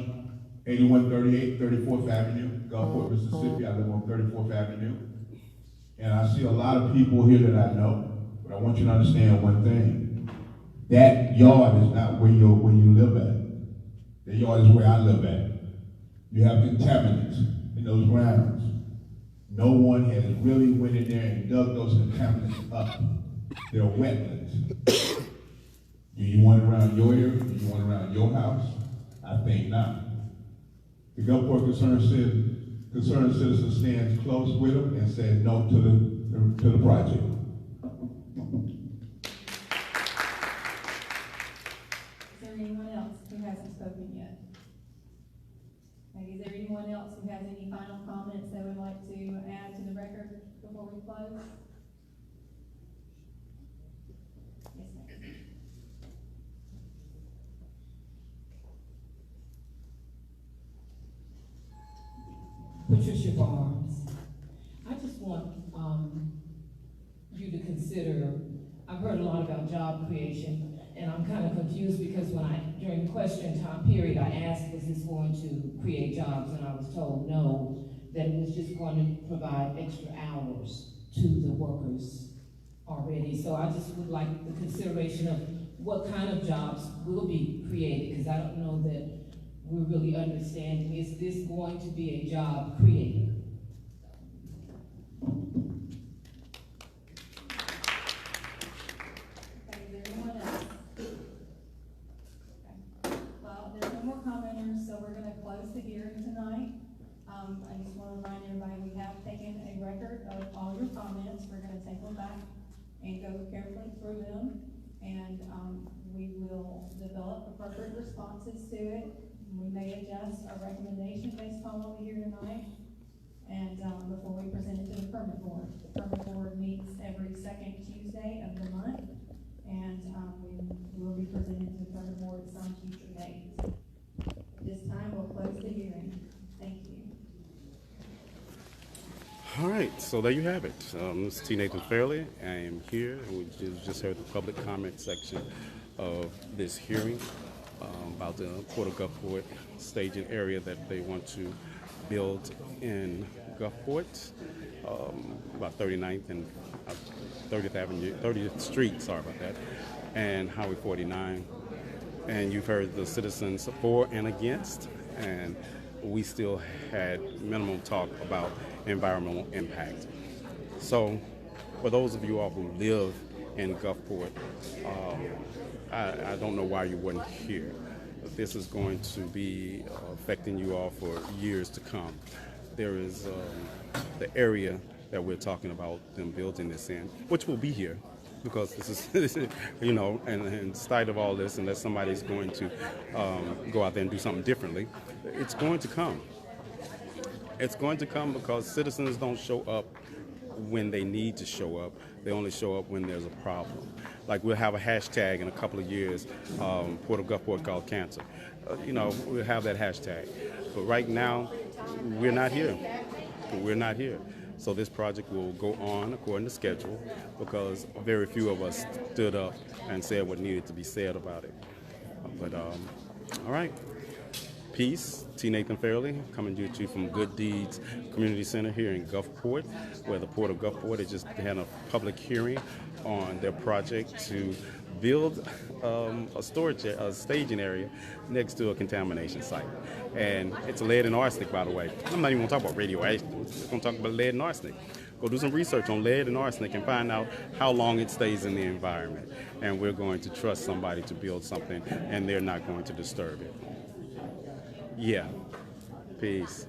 8138 34th Avenue, Gulfport, Mississippi. I live on 34th Avenue. And I see a lot of people here that I know, but I want you to understand one thing. That yard is not where you live at. The yard is where I live at. You have contaminants in those grounds. No one has really went in there and dug those contaminants up. They're wetlands. Do you want it around your area? Do you want it around your house? I think not. The Gulfport Concerned Citizen stands close with them and says no to the project. Is there anyone else who hasn't spoken yet? Okay, is there anyone else who has any final comments they would like to add to the record before we close? Yes, ma'am. Patricia Barnes. I just want you to consider, I've heard a lot about job creation, and I'm kind of confused because during the question time period, I asked, is this going to create jobs? And I was told no, that it was just going to provide extra hours to the workers already. So I just would like the consideration of what kind of jobs will be created, because I don't know that we're really understanding, is this going to be a job creator? Okay, is there anyone else? Okay. Well, there's no more commenters, so we're going to close the hearing tonight. I just want to remind everybody, we have taken a record of all your comments. We're going to take them back and go carefully through them, and we will develop appropriate responses to it. We may adjust our recommendation based upon what we hear tonight, and before we present it to the permit board. The permit board meets every second Tuesday of the month, and we will be presented to the permit board at some future date. At this time, we'll close the hearing. Thank you. All right, so there you have it. This is T. Nathan Fairley. I am here, and we just heard the public comment section of this hearing about the Port of Gulfport staging area that they want to build in Gulfport, about 39th and 30th Avenue, 30th Street, sorry about that, and Highway 49. And you've heard the citizens for and against, and we still had minimal talk about environmental impact. So for those of you all who live in Gulfport, I don't know why you weren't here. This is going to be affecting you all for years to come. There is the area that we're talking about them building this in, which will be here. because this is, you know, and in spite of all this, unless somebody's going to go out there and do something differently, it's going to come. It's going to come because citizens don't show up when they need to show up. They only show up when there's a problem. Like we'll have a hashtag in a couple of years, Port of Gulfport called cancer. You know, we'll have that hashtag. But right now, we're not here. We're not here. So this project will go on according to schedule because very few of us stood up and said what needed to be said about it. But all right. Peace. T. Nathan Fairley coming to you from Good Deeds Community Center here in Gulfport, where the Port of Gulfport has just had a public hearing on their project to build a staging area next to a contamination site. And it's lead and arsenic, by the way. I'm not even going to talk about radioactive. I'm just going to talk about lead and arsenic. Go do some research on lead and arsenic and find out how long it stays in the environment. And we're going to trust somebody to build something, and they're not going to disturb it. Yeah. Peace.